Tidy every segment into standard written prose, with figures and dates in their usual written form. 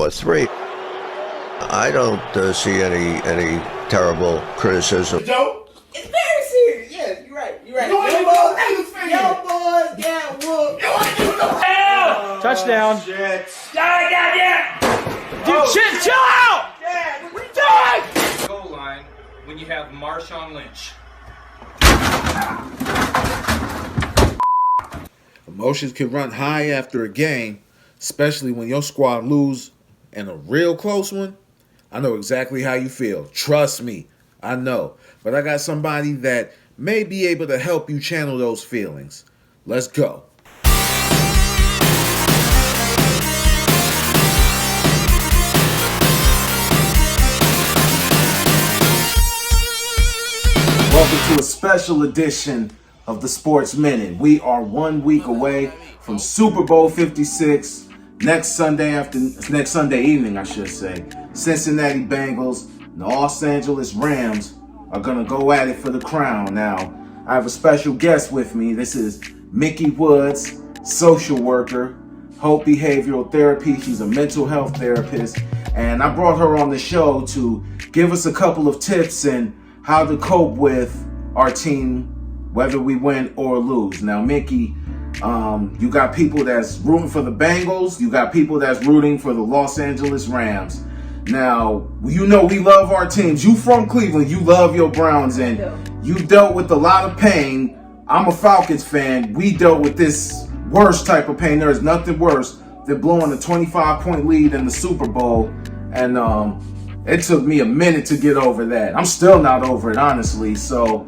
or 3. I don't see any terrible criticism. Joe? It's very serious. Yes, you're right. You're right. Yo boys got whooped. Touchdown. Shit. Dude, chill out! What are you doing? Goal line when you have Marshawn Lynch. Emotions can run high after a game, especially when your squad lose in a real close one. I know exactly how you feel. Trust me, I know. But I got somebody that may be able to help you channel those feelings. Let's go. Welcome to a special edition of the Sports Minute. We are 1 week away from Super Bowl 56. Next Sunday evening, I should say. Cincinnati Bengals and the Los Angeles Rams are gonna go at it for the crown. Now, I have a special guest with me. This is Mickey Woods, social worker, Hope Behavioral Therapy. She's a mental health therapist, and I brought her on the show to give us a couple of tips and how to cope with our team, whether we win or lose. Now, Mickey, you got people that's rooting for the Bengals. You got people that's rooting for the Los Angeles Rams. Now, you know we love our teams. You from Cleveland. You love your Browns, and you dealt with a lot of pain. I'm a Falcons fan. We dealt with this worst type of pain. There is nothing worse than blowing a 25-point lead in the Super Bowl, and it took me a minute to get over that. I'm still not over it, honestly. So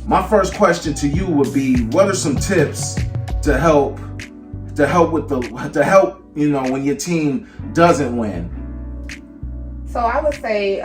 my first question to you would be, what are some tips to help when your team doesn't win? So I would say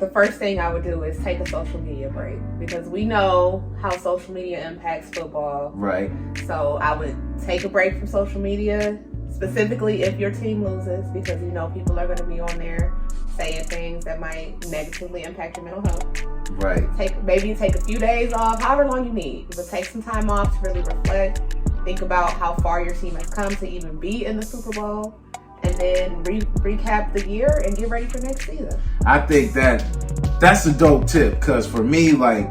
the first thing I would do is take a social media break, because we know how social media impacts football. Right. So I would take a break from social media, specifically if your team loses, because you know people are going to be on there saying things that might negatively impact your mental health. Right. Maybe take a few days off, however long you need, but take some time off to really reflect. Think about how far your team has come to even be in the Super Bowl, and then recap the year and get ready for next season. I think that's a dope tip, because for me, like,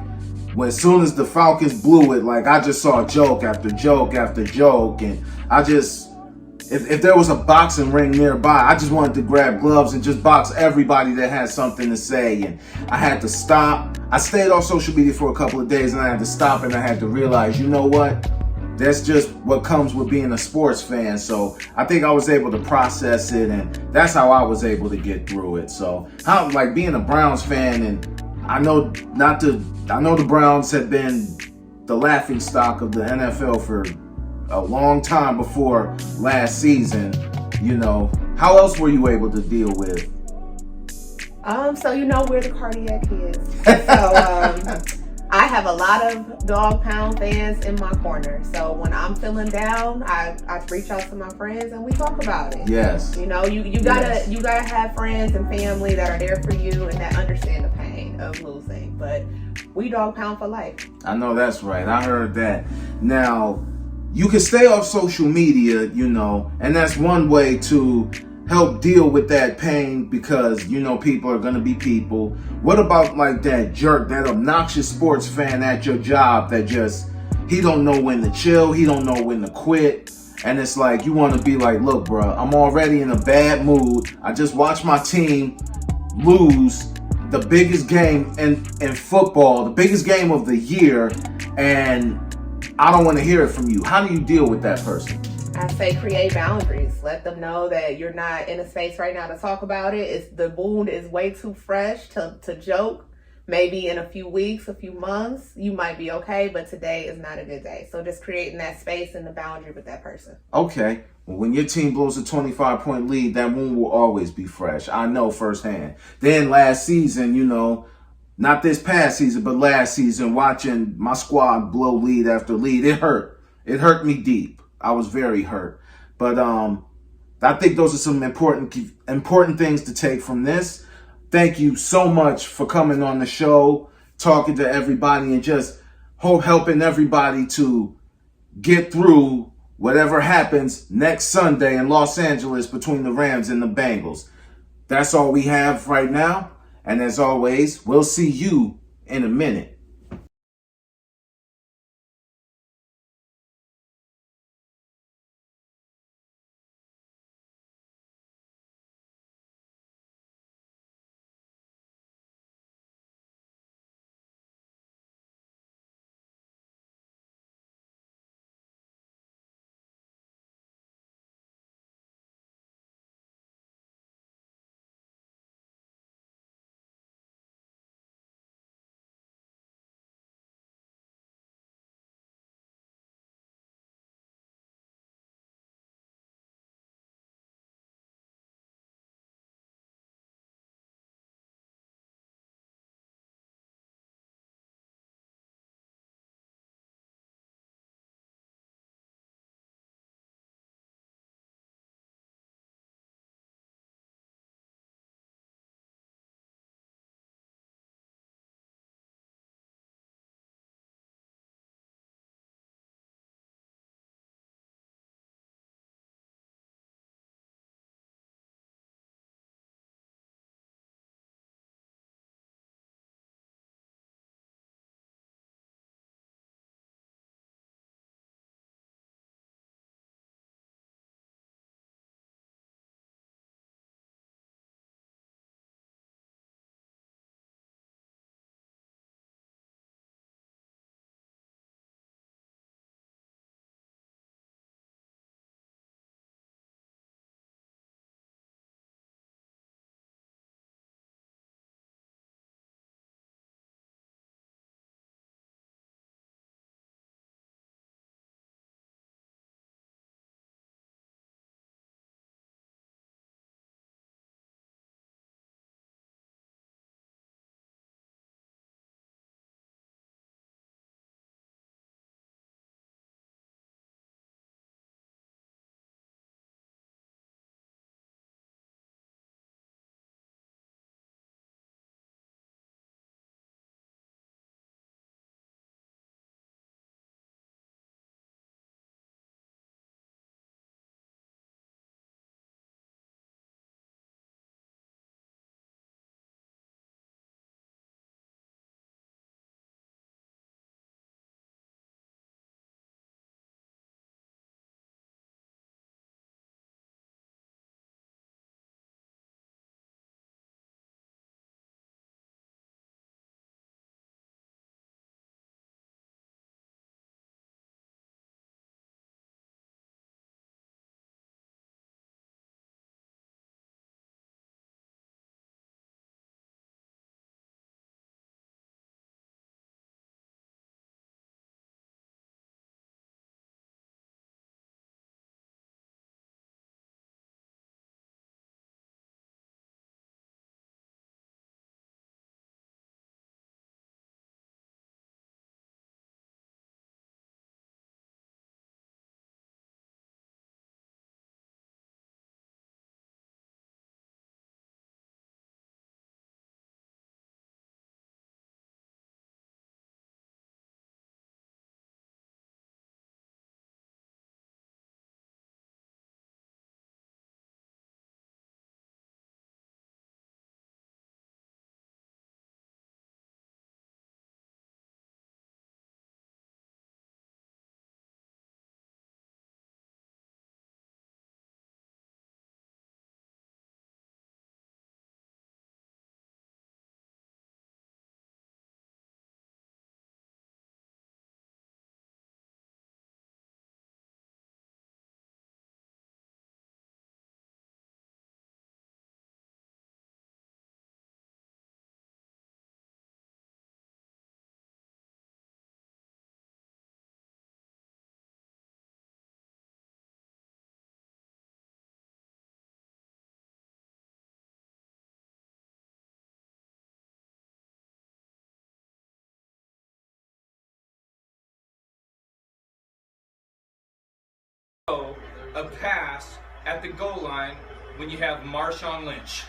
as soon as the Falcons blew it, like, I just saw joke after joke after joke, and I just, if there was a boxing ring nearby, I just wanted to grab gloves and just box everybody that had something to say, and I had to stop. I stayed off social media for a couple of days, and I had to stop, and I had to realize, you know what? That's just what comes with being a sports fan. So I think I was able to process it, and that's how I was able to get through it. So how, like, being a Browns fan, and I know the Browns have been the laughing stock of the NFL for a long time before last season. You know, how else were you able to deal with? So you know we're the cardiac kids. So I have a lot of Dog Pound fans in my corner. So when I'm feeling down, I reach out to my friends and we talk about it. Yes. You know, you gotta have friends and family that are there for you and that understand the pain of losing. But we Dog Pound for life. I know that's right. I heard that. Now, you can stay off social media, you know, and that's one way to help deal with that pain, because you know people are gonna be people. What about like that jerk, that obnoxious sports fan at your job that just, he don't know when to chill, he don't know when to quit, and it's like you want to be like, look, bro, I'm already in a bad mood. I just watched my team lose the biggest game in football, the biggest game of the year, and I don't want to hear it from you. How do you deal with that person? I say create boundaries. Let them know that you're not in a space right now to talk about it. The wound is way too fresh to joke. Maybe in a few weeks, a few months, you might be okay, but today is not a good day. So just creating that space and the boundary with that person. Okay. Well, when your team blows a 25-point lead, that wound will always be fresh. I know firsthand. Then last season, you know, not this past season, but last season, watching my squad blow lead after lead, it hurt. It hurt me deep. I was very hurt. But I think those are some important things to take from this. Thank you so much for coming on the show, talking to everybody, and just helping everybody to get through whatever happens next Sunday in Los Angeles between the Rams and the Bengals. That's all we have right now. And as always, we'll see you in a minute. A pass at the goal line when you have Marshawn Lynch.